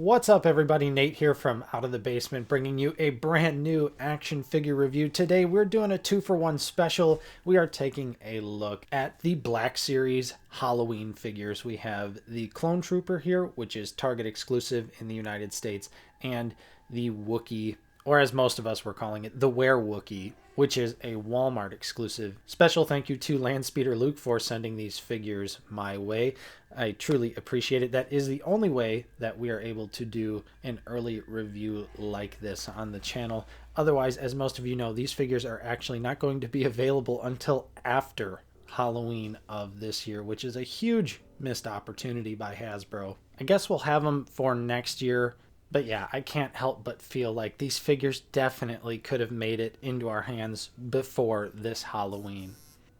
What's up, everybody? Nate here from Out of the Basement, bringing you a brand new action figure review. Today we're doing a 2-for-1 special. We are taking a look at the Black Series Halloween figures. We have the Clone Trooper here, which is Target exclusive in the United States, and the Wookiee, or as most of us were calling it, the Wookiee, which is a Walmart exclusive. Special thank you to Landspeeder Luke for sending these figures my way. I truly appreciate it. That is the only way that we are able to do an early review like this on the channel. Otherwise, as most of you know, these figures are actually not going to be available until after Halloween of this year, which is a huge missed opportunity by Hasbro. I guess we'll have them for next year. But yeah, I can't help but feel like these figures definitely could have made it into our hands before this Halloween.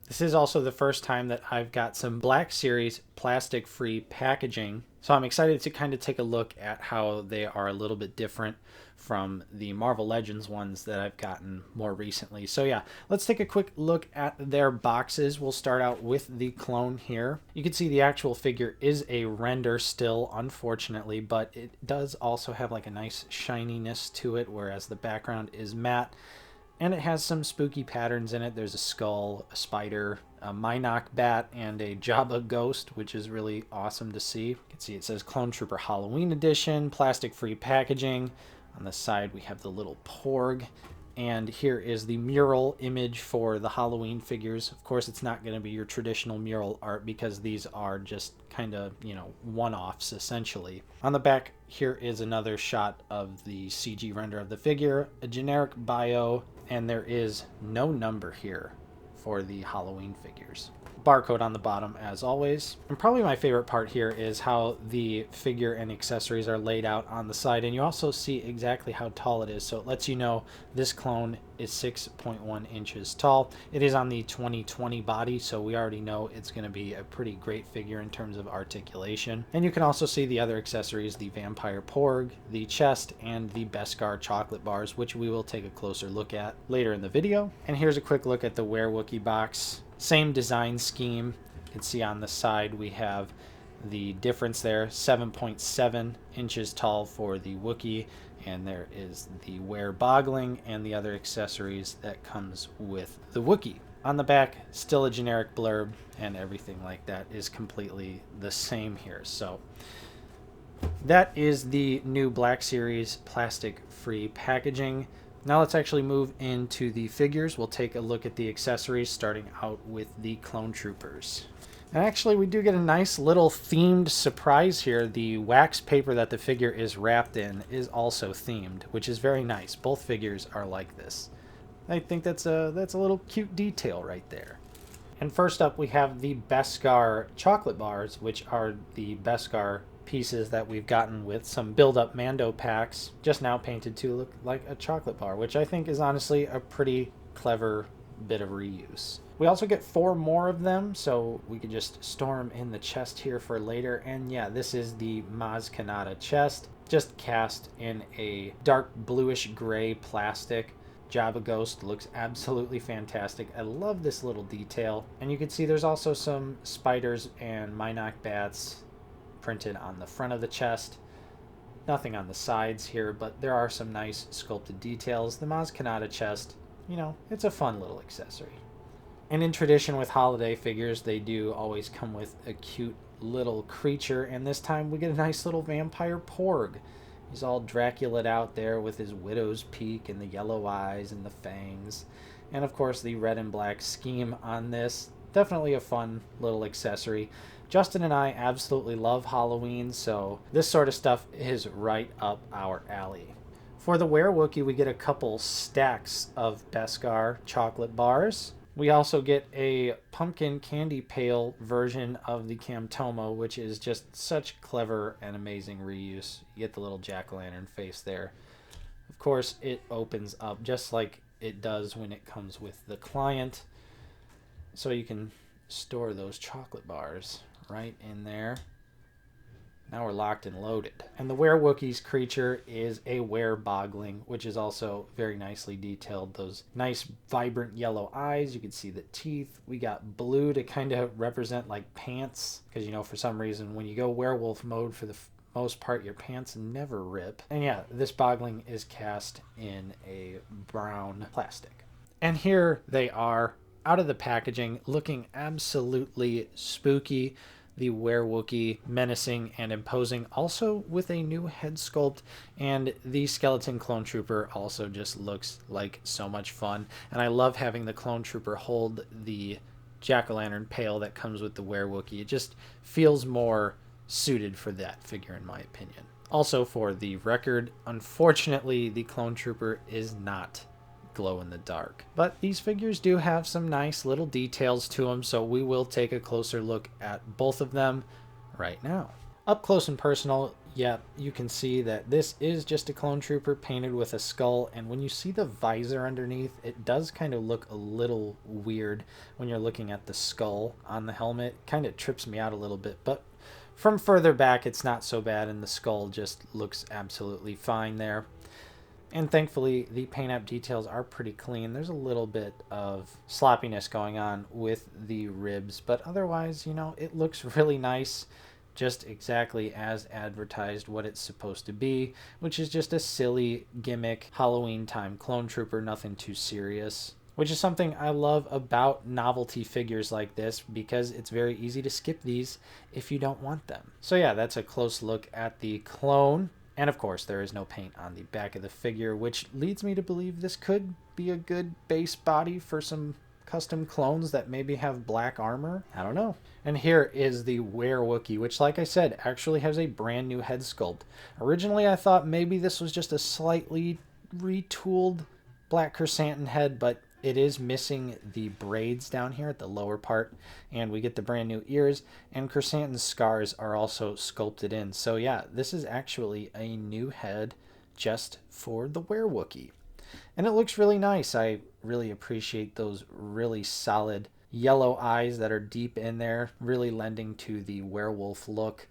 This is also the first time that I've got some Black Series plastic-free packaging, so I'm excited to kind of take a look at how they are a little bit different from the Marvel Legends ones that I've gotten more recently. So yeah, let's take a quick look at their boxes. We'll start out with the clone here. You can see the actual figure is a render still, unfortunately, but it does also have like a nice shininess to it, whereas the background is matte. And it has some spooky patterns in it. There's a skull, a spider, a Mynock bat, and a Jabba ghost, which is really awesome to see. You can see it says Clone Trooper Halloween Edition, plastic-free packaging. On the side, we have the little Porg. And here is the mural image for the Halloween figures. Of course, it's not going to be your traditional mural art because these are just kind of, one-offs essentially. On the back, here is another shot of the CG render of the figure, a generic bio, and there is no number here for the Halloween figures. Barcode on the bottom as always. And probably my favorite part here is how the figure and accessories are laid out on the side, and you also see exactly how tall it is, so it lets you know this clone is 6.1 inches tall. It is on the 2020 body, so we already know it's going to be a pretty great figure in terms of articulation. And you can also see the other accessories, the Vampire Porg, the chest, and the Beskar chocolate bars, which we will take a closer look at later in the video. And here's a quick look at the Wookiee box. Same design scheme. You can see on the side we have the difference there, 7.7 inches tall for the Wookiee, and there is the boggling and the other accessories that comes with the Wookiee. On the back, still a generic blurb, and everything like that is completely the same here. So that is the new Black Series plastic-free packaging. Now let's actually move into the figures. We'll take a look at the accessories, starting out with the Clone Troopers. And actually, we do get a nice little themed surprise here. The wax paper that the figure is wrapped in is also themed, which is very nice. Both figures are like this. I think that's a little cute detail right there. And first up, we have the Beskar chocolate bars, which are the Beskar pieces that we've gotten with some build-up Mando packs, just now painted to look like a chocolate bar, which I think is honestly a pretty clever bit of reuse. We also get 4 more of them, so we could just store them in the chest here for later. And yeah, this is the Maz Kanata chest, just cast in a dark bluish gray plastic. Jabba Ghost looks absolutely fantastic. I love this little detail. And you can see there's also some spiders and Mynock bats printed on the front of the chest. Nothing on the sides here, but there are some nice sculpted details. The Maz Kanata chest, it's a fun little accessory. And in tradition with holiday figures, they do always come with a cute little creature, and this time we get a nice little Vampire Porg. He's all Dracula'd out there with his widow's peak and the yellow eyes and the fangs. And of course the red and black scheme on this. Definitely a fun little accessory. Justin and I absolutely love Halloween, so this sort of stuff is right up our alley. For the Wookiee, we get a couple stacks of Beskar chocolate bars. We also get a pumpkin candy pail version of the Camtomo, which is just such clever and amazing reuse. You get the little jack-o'-lantern face there. Of course, it opens up just like it does when it comes with the client, so you can store those chocolate bars right in there. Now we're locked and loaded. And the Wookiee's creature is a boggling, which is also very nicely detailed. Those nice vibrant yellow eyes. You can see the teeth. We got blue to kind of represent like pants, because for some reason when you go werewolf mode for the most part, your pants never rip. And yeah, this Bogling is cast in a brown plastic. And here they are, out of the packaging, looking absolutely spooky. The Wookiee, menacing and imposing, also with a new head sculpt, and the skeleton clone trooper also just looks like so much fun. And I love having the clone trooper hold the jack-o'-lantern pail that comes with the Wookiee. It just feels more suited for that figure, in my opinion. Also, for the record, unfortunately, the clone trooper is not glow in the dark, but these figures do have some nice little details to them, so we will take a closer look at both of them right now. Up close and personal, yeah, you can see that this is just a clone trooper painted with a skull, and when you see the visor underneath, it does kind of look a little weird when you're looking at the skull on the helmet. It kind of trips me out a little bit, but from further back it's not so bad, and the skull just looks absolutely fine there. And thankfully, the paint app details are pretty clean. There's a little bit of sloppiness going on with the ribs, but otherwise, you know, it looks really nice, just exactly as advertised what it's supposed to be, which is just a silly gimmick Halloween time clone trooper, nothing too serious. Which is something I love about novelty figures like this, because it's very easy to skip these if you don't want them. So yeah, that's a close look at the clone. And of course, there is no paint on the back of the figure, which leads me to believe this could be a good base body for some custom clones that maybe have black armor. I don't know. And here is the Wookiee, which, like I said, actually has a brand new head sculpt. Originally, I thought maybe this was just a slightly retooled black chrysanthemum head, but it is missing the braids down here at the lower part, and we get the brand new ears, and chrysanthemum scars are also sculpted in. So yeah, this is actually a new head just for the Wookiee. And it looks really nice. I really appreciate those really solid yellow eyes that are deep in there, really lending to the werewolf look.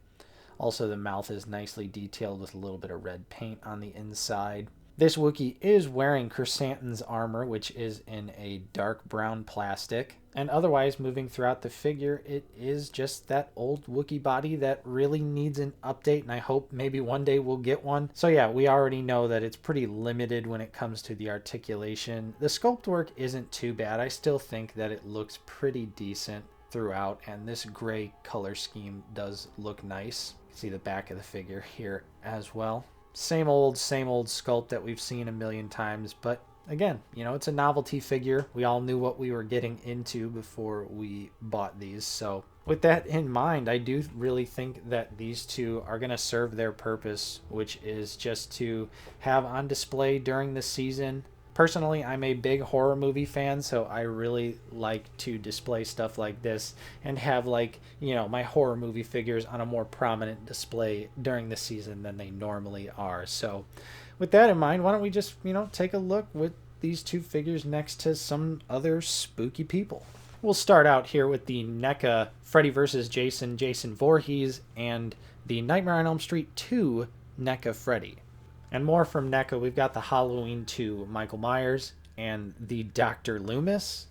Also, the mouth is nicely detailed with a little bit of red paint on the inside. This Wookiee is wearing Chrysanthemum's armor, which is in a dark brown plastic. And otherwise, moving throughout the figure, it is just that old Wookiee body that really needs an update, and I hope maybe one day we'll get one. So yeah, we already know that it's pretty limited when it comes to the articulation. The sculpt work isn't too bad. I still think that it looks pretty decent throughout, and this gray color scheme does look nice. You can see the back of the figure here as well. Same old sculpt that we've seen a million times, but again, you know, it's a novelty figure. We all knew what we were getting into before we bought these. So with that in mind, I do really think that these two are going to serve their purpose, which is just to have on display during the season. Personally, I'm a big horror movie fan, so I really like to display stuff like this and have, like, you know, my horror movie figures on a more prominent display during the season than they normally are. So with that in mind, why don't we just, you know, take a look with these two figures next to some other spooky people. We'll start out here with the NECA Freddy vs. Jason Voorhees and the Nightmare on Elm Street 2 NECA Freddy. And more from NECA, we've got the Halloween 2 Michael Myers and the Dr. Loomis.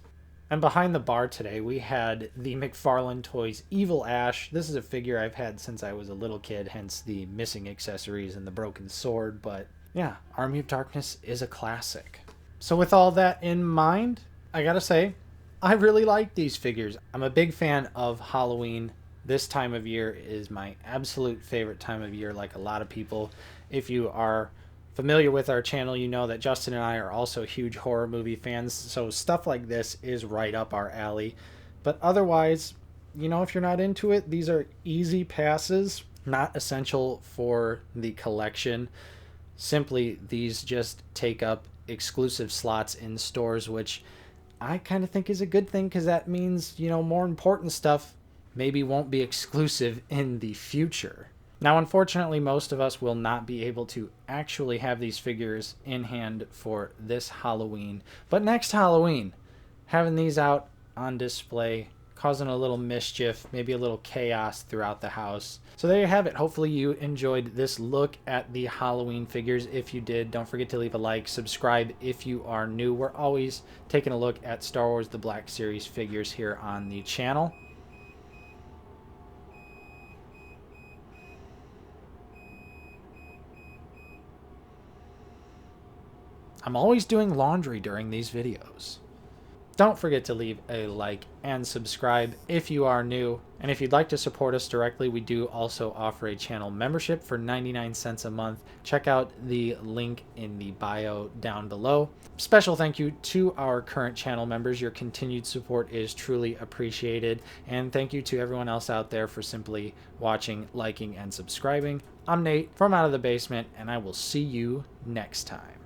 And behind the bar today, we had the McFarlane Toys Evil Ash. This is a figure I've had since I was a little kid, hence the missing accessories and the broken sword. But yeah, Army of Darkness is a classic. So with all that in mind, I gotta say, I really like these figures. I'm a big fan of Halloween. This time of year is my absolute favorite time of year, like a lot of people. If you are familiar with our channel, you know that Justin and I are also huge horror movie fans, so stuff like this is right up our alley. But otherwise, you know, if you're not into it, these are easy passes, not essential for the collection. Simply, these just take up exclusive slots in stores, which I kind of think is a good thing, because that means, you know, more important stuff maybe won't be exclusive in the future. Now, unfortunately, most of us will not be able to actually have these figures in hand for this Halloween. But next Halloween, having these out on display, causing a little mischief, maybe a little chaos throughout the house. So there you have it. Hopefully you enjoyed this look at the Halloween figures. If you did, don't forget to leave a like, subscribe if you are new. We're always taking a look at Star Wars The Black Series figures here on the channel. I'm always doing laundry during these videos. Don't forget to leave a like and subscribe if you are new. And if you'd like to support us directly, we do also offer a channel membership for 99 cents a month. Check out the link in the bio down below. Special thank you to our current channel members. Your continued support is truly appreciated. And thank you to everyone else out there for simply watching, liking, and subscribing. I'm Nate from Out of the Basement, and I will see you next time.